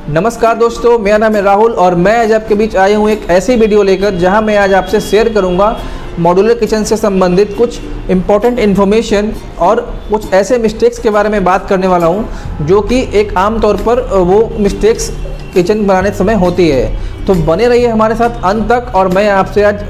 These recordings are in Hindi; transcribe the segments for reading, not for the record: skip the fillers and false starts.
नमस्कार दोस्तों, मेरा नाम है राहुल और मैं आज आपके बीच आया हूँ एक ऐसी वीडियो लेकर जहां मैं आज आपसे शेयर करूंगा मॉड्यूलर किचन से संबंधित कुछ इम्पोर्टेंट इन्फॉर्मेशन और कुछ ऐसे मिस्टेक्स के बारे में बात करने वाला हूं जो कि एक आम तौर पर वो मिस्टेक्स किचन बनाने समय होती है। तो बने रहिए हमारे साथ अंत तक और मैं आपसे आज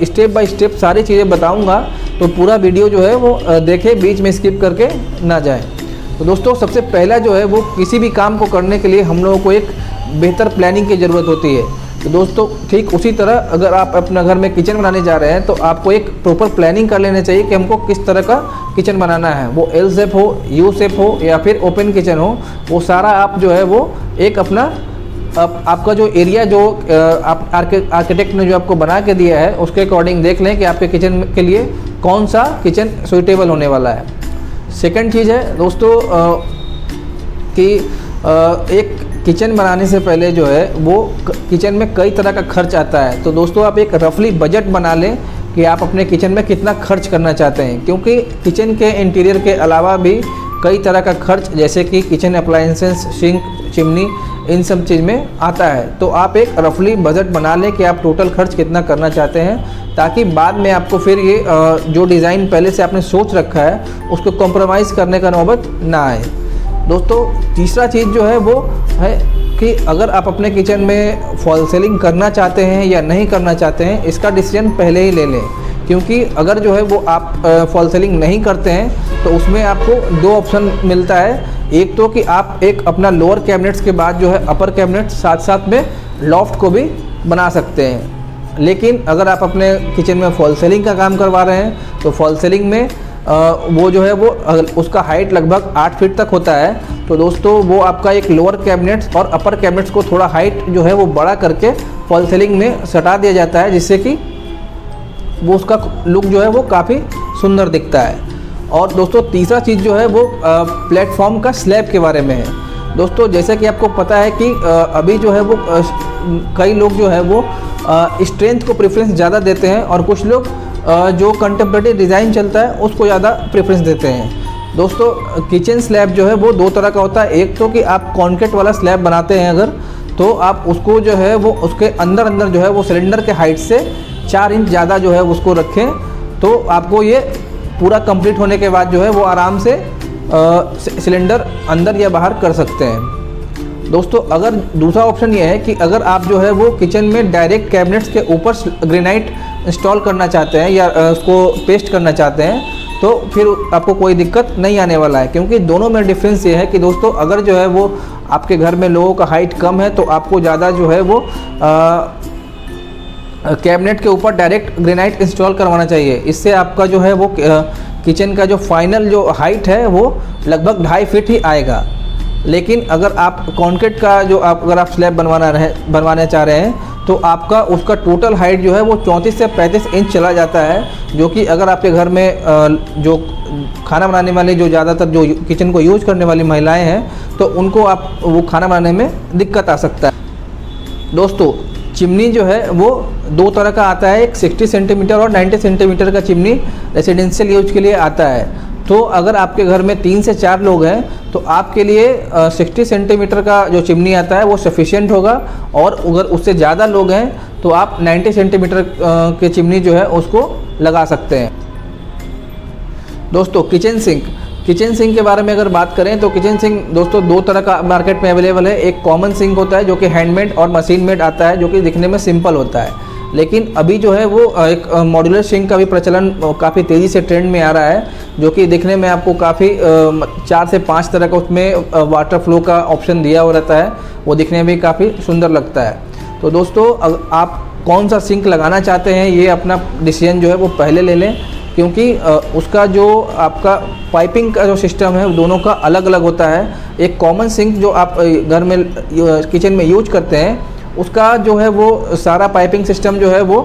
स्टेप बाय स्टेप सारी चीज़ें बताऊँगा। तो पूरा वीडियो जो है वो देखें, बीच में स्किप करके ना जाए। तो दोस्तों, सबसे पहला जो है वो किसी भी काम को करने के लिए हम लोगों को एक बेहतर प्लानिंग की ज़रूरत होती है। तो दोस्तों, ठीक उसी तरह अगर आप अपना घर में किचन बनाने जा रहे हैं तो आपको एक प्रॉपर प्लानिंग कर लेना चाहिए कि हमको किस तरह का किचन बनाना है। वो एल शेप हो, यू शेप हो या फिर ओपन किचन हो, वो सारा आप जो है वो एक अपना आपका जो एरिया जो आप आर्किटेक्ट ने जो आपको बना के दिया है उसके अकॉर्डिंग देख लें कि आपके किचन के लिए कौन सा किचन सूटेबल होने वाला है। सेकंड चीज़ है दोस्तों कि एक किचन बनाने से पहले जो है वो किचन में कई तरह का खर्च आता है। तो दोस्तों, आप एक रफली बजट बना लें कि आप अपने किचन में कितना खर्च करना चाहते हैं, क्योंकि किचन के इंटीरियर के अलावा भी कई तरह का खर्च जैसे कि किचन अप्लायंसेस, सिंक, चिमनी, इन सब चीज़ में आता है। तो आप एक रफली बजट बना लें कि आप टोटल खर्च कितना करना चाहते हैं, ताकि बाद में आपको फिर ये जो डिज़ाइन पहले से आपने सोच रखा है उसको कॉम्प्रोमाइज़ करने का नौबत ना आए। दोस्तों, तीसरा चीज़ जो है वो है कि अगर आप अपने किचन में फॉल सीलिंग करना चाहते हैं या नहीं करना चाहते हैं, इसका डिसीजन पहले ही ले लें। क्योंकि अगर जो है वो आप फॉल सीलिंग नहीं करते हैं तो उसमें आपको दो ऑप्शन मिलता है। एक तो कि आप एक अपना लोअर कैबिनेट्स के बाद जो है अपर कैबिनेट साथ साथ में लॉफ्ट को भी बना सकते हैं। लेकिन अगर आप अपने किचन में फॉल सीलिंग का काम करवा रहे हैं तो फॉल सीलिंग में वो जो है वो उसका हाइट लगभग 8 फीट तक होता है। तो दोस्तों, वो आपका एक लोअर कैबिनेट्स और अपर कैबिनेट्स को थोड़ा हाइट जो है वो बड़ा करके फॉल सीलिंग में सटा दिया जाता है, जिससे कि वो उसका लुक जो है वो काफ़ी सुंदर दिखता है। और दोस्तों, तीसरा चीज़ जो है वो प्लेटफॉर्म का स्लैब के बारे में है। दोस्तों, जैसे कि आपको पता है कि अभी जो है वो कई लोग जो है वो स्ट्रेंथ को प्रेफरेंस ज़्यादा देते हैं और कुछ लोग जो कंटेम्प्रेरी डिज़ाइन चलता है उसको ज़्यादा प्रेफरेंस देते हैं। दोस्तों, किचन स्लैब जो है वो दो तरह का होता है। एक तो कि आप कॉन्क्रीट वाला स्लैब बनाते हैं अगर, तो आप उसको जो है वो उसके अंदर जो है वो सिलेंडर के हाइट से 4 इंच ज़्यादा जो है उसको रखें, तो आपको ये पूरा कंप्लीट होने के बाद जो है वो आराम से सिलेंडर अंदर या बाहर कर सकते हैं। दोस्तों, अगर दूसरा ऑप्शन ये है कि अगर आप जो है वो किचन में डायरेक्ट कैबिनेट्स के ऊपर ग्रेनाइट इंस्टॉल करना चाहते हैं या उसको पेस्ट करना चाहते हैं, तो फिर आपको कोई दिक्कत नहीं आने वाला है। क्योंकि दोनों में डिफरेंस ये है कि दोस्तों, अगर जो है वो आपके घर में लोगों का हाइट कम है तो आपको ज़्यादा जो है वो कैबिनेट के ऊपर डायरेक्ट ग्रेनाइट इंस्टॉल करवाना चाहिए। इससे आपका जो है वो किचन का जो फाइनल जो हाइट है वो लगभग 2.5 फीट ही आएगा। लेकिन अगर आप कंक्रीट का जो अगर आप स्लैब बनवाना चाह रहे हैं तो आपका उसका टोटल हाइट जो है वो 34 से 35 इंच चला जाता है, जो कि अगर आपके घर में जो खाना बनाने वाले जो ज़्यादातर जो किचन को यूज करने वाली महिलाएं हैं तो उनको आप वो खाना बनाने में दिक्कत आ सकता है। दोस्तों, चिमनी जो है वो दो तरह का आता है, एक 60 सेंटीमीटर और 90 सेंटीमीटर का चिमनी रेसिडेंशियल यूज के लिए आता है। तो अगर आपके घर में 3 से 4 लोग हैं तो आपके लिए 60 सेंटीमीटर का जो चिमनी आता है वो सफिशिएंट होगा, और अगर उससे ज़्यादा लोग हैं तो आप 90 सेंटीमीटर के चिमनी जो है उसको लगा सकते हैं। दोस्तों, किचन सिंक के बारे में अगर बात करें तो किचन सिंक दोस्तों दो तरह का मार्केट में अवेलेबल है। एक कॉमन सिंक होता है जो कि हैंडमेड और मशीन मेड आता है, जो कि दिखने में सिंपल होता है। लेकिन अभी जो है वो एक मॉड्यूलर सिंक का भी प्रचलन काफ़ी तेज़ी से ट्रेंड में आ रहा है, जो कि दिखने में आपको काफ़ी 4 से 5 तरह का उसमें वाटर फ्लो का ऑप्शन दिया हुआ रहता है। वो दिखने में भी काफ़ी सुंदर लगता है। तो दोस्तों, आप कौन सा सिंक लगाना चाहते हैं ये अपना डिसीजन जो है वो पहले ले लें, क्योंकि उसका जो आपका पाइपिंग का जो सिस्टम है दोनों का अलग अलग होता है। एक कॉमन सिंक जो आप घर में किचन में यूज करते हैं उसका जो है वो सारा पाइपिंग सिस्टम जो है वो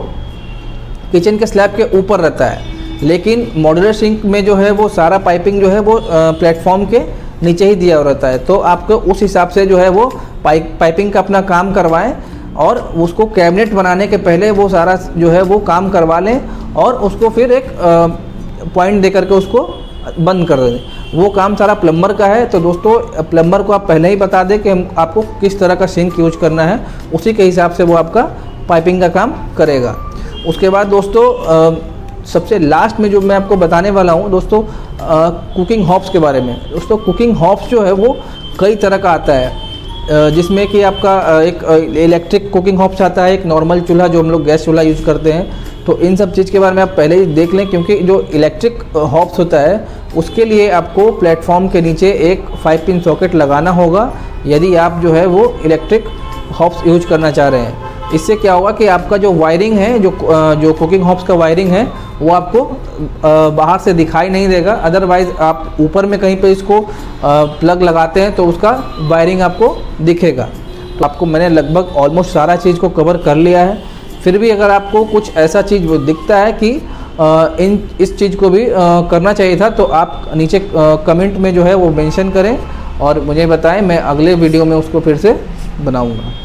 किचन के स्लैब के ऊपर रहता है। लेकिन मॉड्यूलर सिंक में जो है वो सारा पाइपिंग जो है वो प्लेटफॉर्म के नीचे ही दिया रहता है। तो आपको उस हिसाब से जो है वो पाइपिंग का अपना काम करवाएं और उसको कैबिनेट बनाने के पहले वो सारा जो है वो काम करवा लें और उसको फिर एक पॉइंट दे करके उसको बंद कर दें, वो काम सारा प्लम्बर का है। तो दोस्तों प्लम्बर को आप पहले ही बता दें कि आपको किस तरह का सिंक यूज करना है, उसी के हिसाब से वो आपका पाइपिंग का काम करेगा। उसके बाद दोस्तों सबसे लास्ट में जो मैं आपको बताने वाला हूँ दोस्तों, कुकिंग हॉब्स के बारे में। दोस्तों कुकिंग हॉब्स जो है वो कई तरह का आता है, जिसमें कि आपका एक इलेक्ट्रिक कुकिंग हॉब्स आता है, एक नॉर्मल चूल्हा जो हम लोग गैस चूल्हा यूज़ करते हैं। तो इन सब चीज़ के बारे में आप पहले ही देख लें, क्योंकि जो इलेक्ट्रिक हॉब्स होता है उसके लिए आपको प्लेटफॉर्म के नीचे एक 5 पिन सॉकेट लगाना होगा, यदि आप जो है वो इलेक्ट्रिक हॉब्स यूज करना चाह रहे हैं। इससे क्या होगा कि आपका जो वायरिंग है, जो कुकिंग हॉब्स का वायरिंग है, वो आपको बाहर से दिखाई नहीं देगा। अदरवाइज़ आप ऊपर में कहीं पे इसको प्लग लगाते हैं तो उसका वायरिंग आपको दिखेगा। तो आपको मैंने लगभग ऑलमोस्ट सारा चीज़ को कवर कर लिया है। फिर भी अगर आपको कुछ ऐसा चीज़ दिखता है कि इस चीज़ को भी करना चाहिए था, तो आप नीचे कमेंट में जो है वो मेंशन करें और मुझे बताएं, मैं अगले वीडियो में उसको फिर से बनाऊँगा।